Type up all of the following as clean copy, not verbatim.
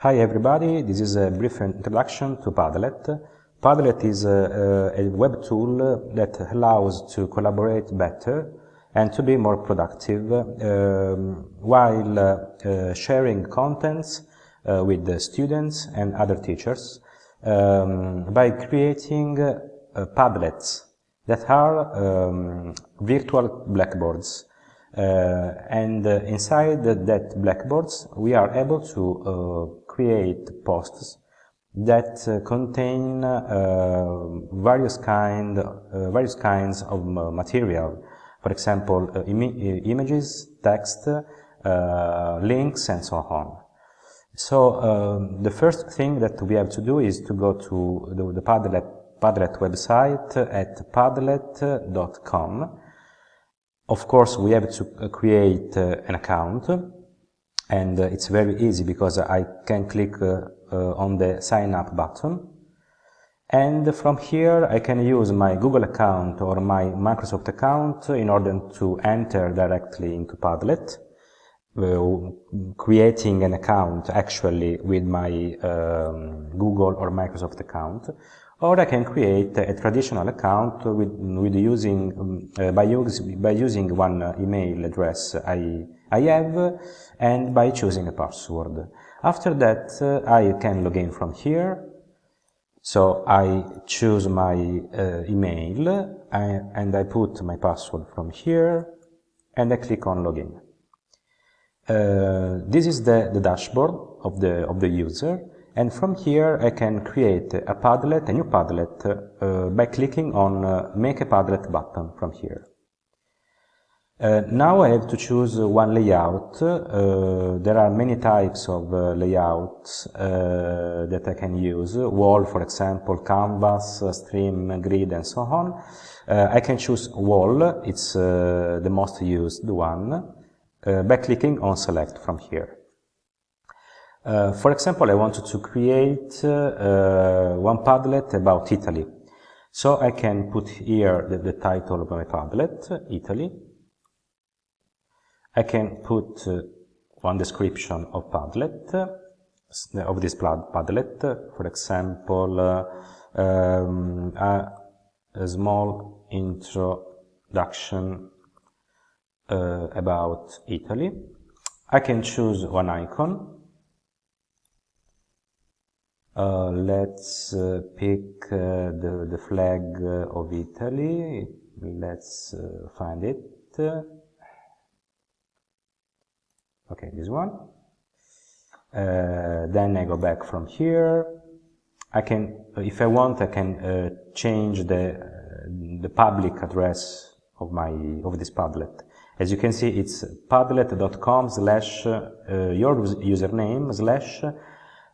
Hi everybody, this is a brief introduction to Padlet. Padlet is a web tool that allows to collaborate better and to be more productive while sharing contents with the students and other teachers by creating Padlets that are virtual blackboards. Inside that blackboards we are able to create posts that contain various kinds of material. For example, images, text, links, and so on. So the first thing that we have to do is to go to the Padlet website at padlet.com. Of course, we have to create an account, and it's very easy because I can click on the sign up button, and from here I can use my Google account or my Microsoft account in order to enter directly into Padlet, creating an account actually with my Google or Microsoft account. Or I can create a traditional account by using one email address I have and by choosing a password. After that, I can log in from here. So I choose my email and I put my password from here and I click on login. This is the dashboard of the user. And from here I can create a new Padlet, by clicking on Make a Padlet button from here. Now I have to choose one layout. There are many types of layouts that I can use. Wall, for example, canvas, stream, grid, and so on. I can choose wall, it's the most used one, by clicking on Select from here. For example, I wanted to create one Padlet about Italy. So I can put here the title of my Padlet, Italy. I can put one description of Padlet, of this Padlet. For example, a small introduction about Italy. I can choose one icon. Let's pick the flag of Italy. Let's find it. Okay, this one. Then I go back from here. I can, if I want, I can change the public address of this Padlet. As you can see, it's padlet.com/ your username /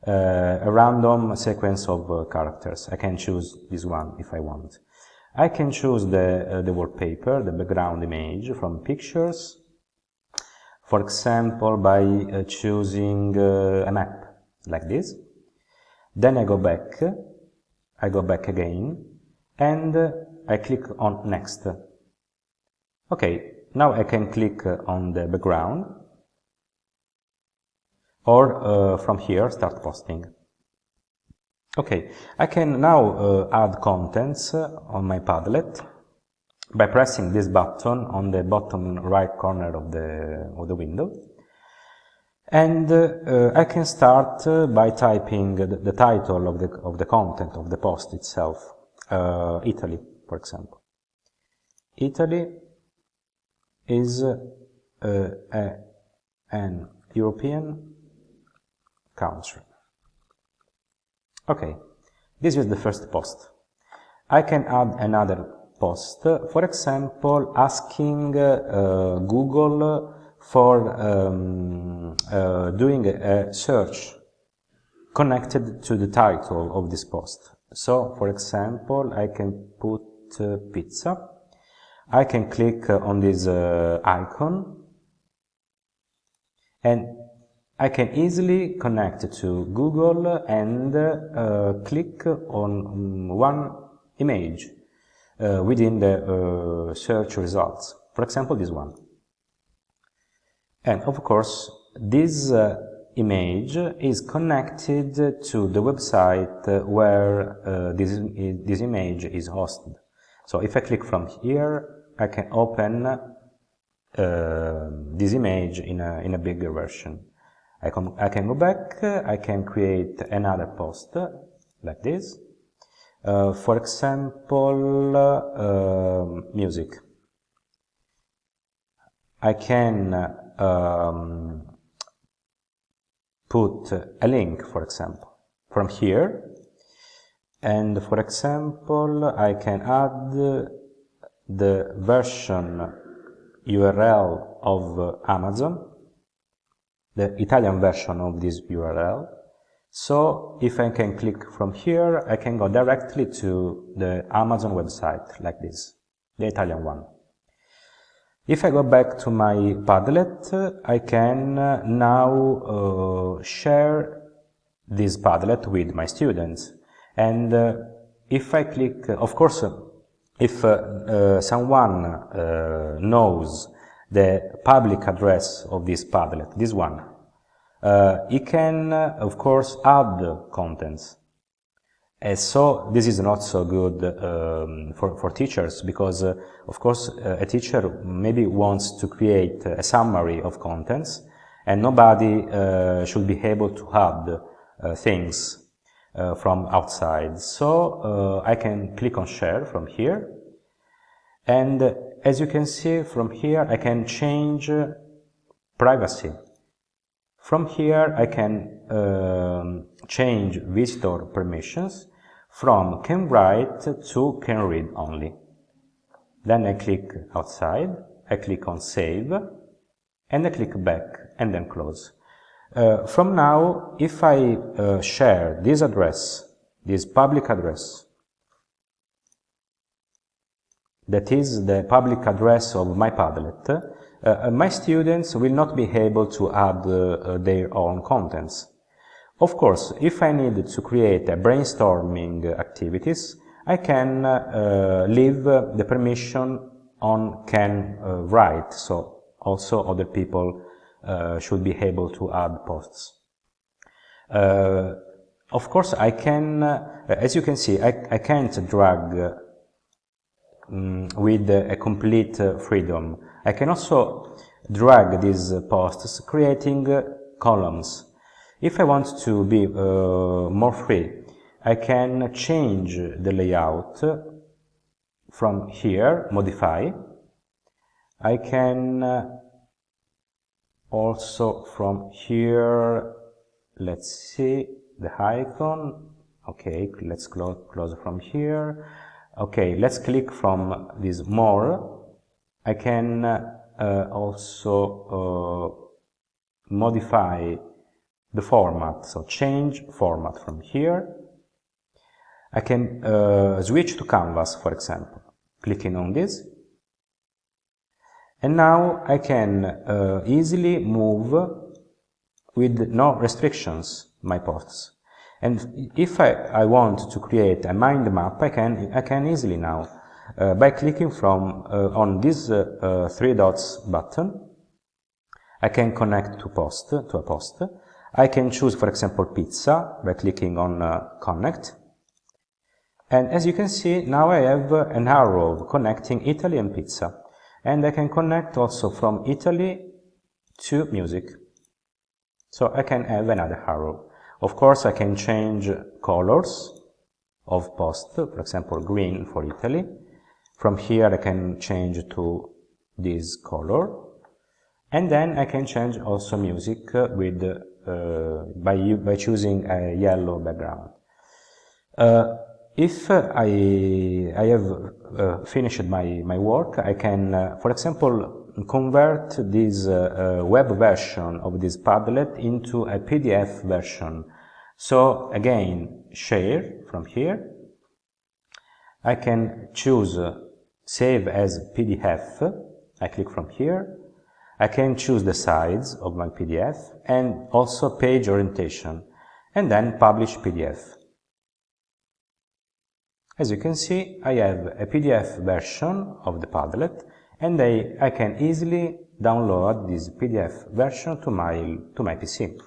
a random sequence of characters. I can choose this one if I want. I can choose the wallpaper, the background image from pictures, for example, by choosing a map like this. Then I go back again, and I click on Next. Okay, now I can click on the background, or from here start posting. Okay, I can now add contents on my Padlet by pressing this button on the bottom right corner of the window, and I can start by typing the title of the content of the post itself, Italy, for example. Italy is an European country. Okay, this is the first post. I can add another post, for example, asking Google for doing a search connected to the title of this post. So, for example, I can put pizza. I can click on this icon, and I can easily connect to Google and click on one image within the search results. For example, this one. And of course, this image is connected to the website where this image is hosted. So if I click from here, I can open this image in a bigger version. I can go back, I can create another post like this. For example, music. I can put a link, for example, from here, and for example, I can add the version URL of Amazon, the Italian version of this URL. So if I can click from here, I can go directly to the Amazon website like this, the Italian one. If I go back to my Padlet, I can now share this Padlet with my students. And if I click, of course, if someone knows the public address of this Padlet, this one, he can, of course, add contents. So this is not so good for teachers, because, of course, a teacher maybe wants to create a summary of contents, and nobody should be able to add things from outside. So I can click on share from here, and as you can see from here, I can change privacy. From here, I can change visitor permissions from can write to can read only. Then I click outside, I click on save, and I click back and then close. From now, if I share this address, this public address, that is the public address of my Padlet, my students will not be able to add their own contents. Of course, if I need to create a brainstorming activities, I can leave the permission on can write, so also other people should be able to add posts. Of course, I can, as you can see, I can't drag with a complete freedom. I can also drag these posts, creating columns. If I want to be more free, I can change the layout from here, modify. I can also from here, let's see, the icon. Okay, let's close from here. Okay, let's click from this more. I can also modify the format, so change format from here. I can switch to canvas, for example, clicking on this. And now I can easily move with no restrictions my posts. And if I want to create a mind map, I can easily now, by clicking from on this three dots button, I can connect to a post. I can choose, for example, pizza by clicking on connect. And as you can see, now I have an arrow connecting Italy and pizza. And I can connect also from Italy to music. So I can have another arrow. Of course, I can change colors of post, for example, green for Italy. From here, I can change to this color. And then I can change also music with by choosing a yellow background. If I have finished my work, I can, for example, convert this web version of this Padlet into a PDF version. So again, share from here. I can choose save as PDF. I click from here. I can choose the size of my PDF and also page orientation, and then publish PDF. As you can see, I have a PDF version of the Padlet, and I can easily download this PDF version to my PC.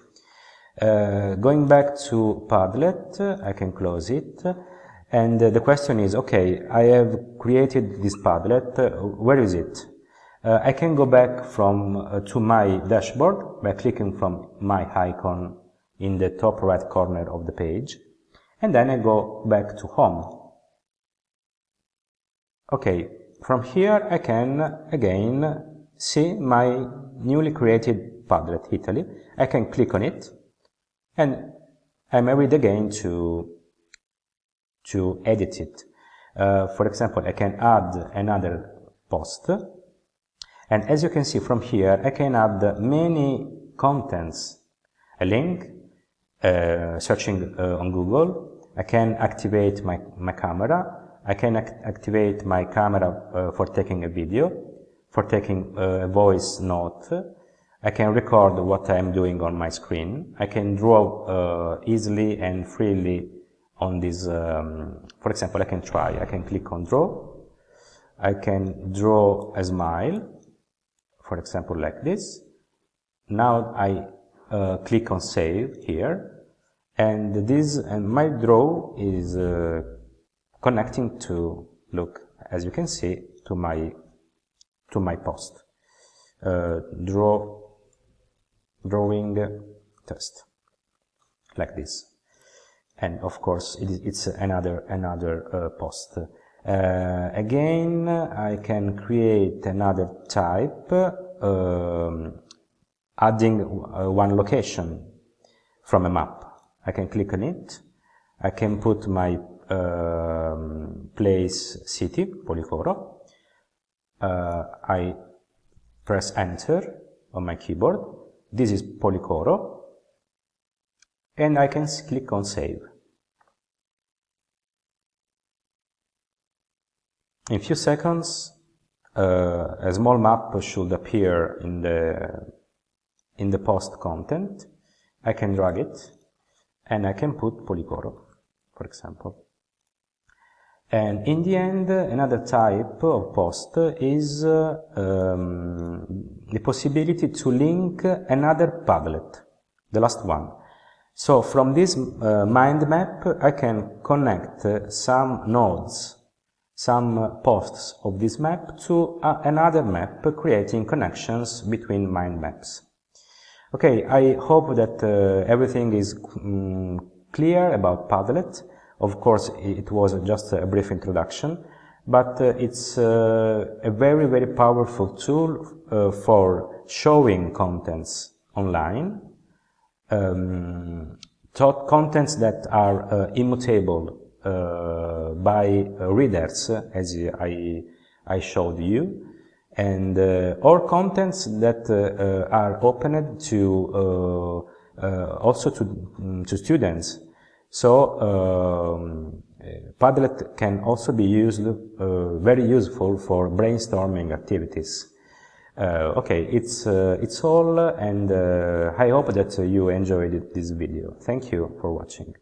Going back to Padlet, I can close it. And the question is, okay, I have created this Padlet, where is it? I can go back to my dashboard by clicking from my icon in the top right corner of the page, and then I go back to home. Okay, from here I can again see my newly created Padlet Italy. I can click on it, and I'm ready again to edit it. For example, I can add another post, and as you can see from here, I can add many contents. A link, searching on Google. I can activate my camera. I can activate my camera for taking a video, for taking a voice note. I can record what I'm doing on my screen. I can draw easily and freely on this. For example, I can click on draw. I can draw a smile, for example, like this. Now I click on save here, and my draw is connecting to, look, as you can see, to my post. Drawing test, like this. And of course it's another post. Again, I can create another type, adding one location from a map. I can click on it. I can put my place city, Policoro. I press enter on my keyboard. This is Policoro, and I can click on save. In a few seconds, a small map should appear in the post content. I can drag it, and I can put Policoro, for example. And in the end, another type of post is the possibility to link another Padlet, the last one. So from this mind map, I can connect some nodes, some posts of this map to another map, creating connections between mind maps. Okay, I hope that everything is clear about Padlet. Of course, it was just a brief introduction, but it's a very, very powerful tool for showing contents online, contents that are immutable by readers, as I showed you, and or contents that are opened to also to students. So Padlet can also be used, very useful for brainstorming activities. Okay, it's all, and I hope that you enjoyed this video. Thank you for watching.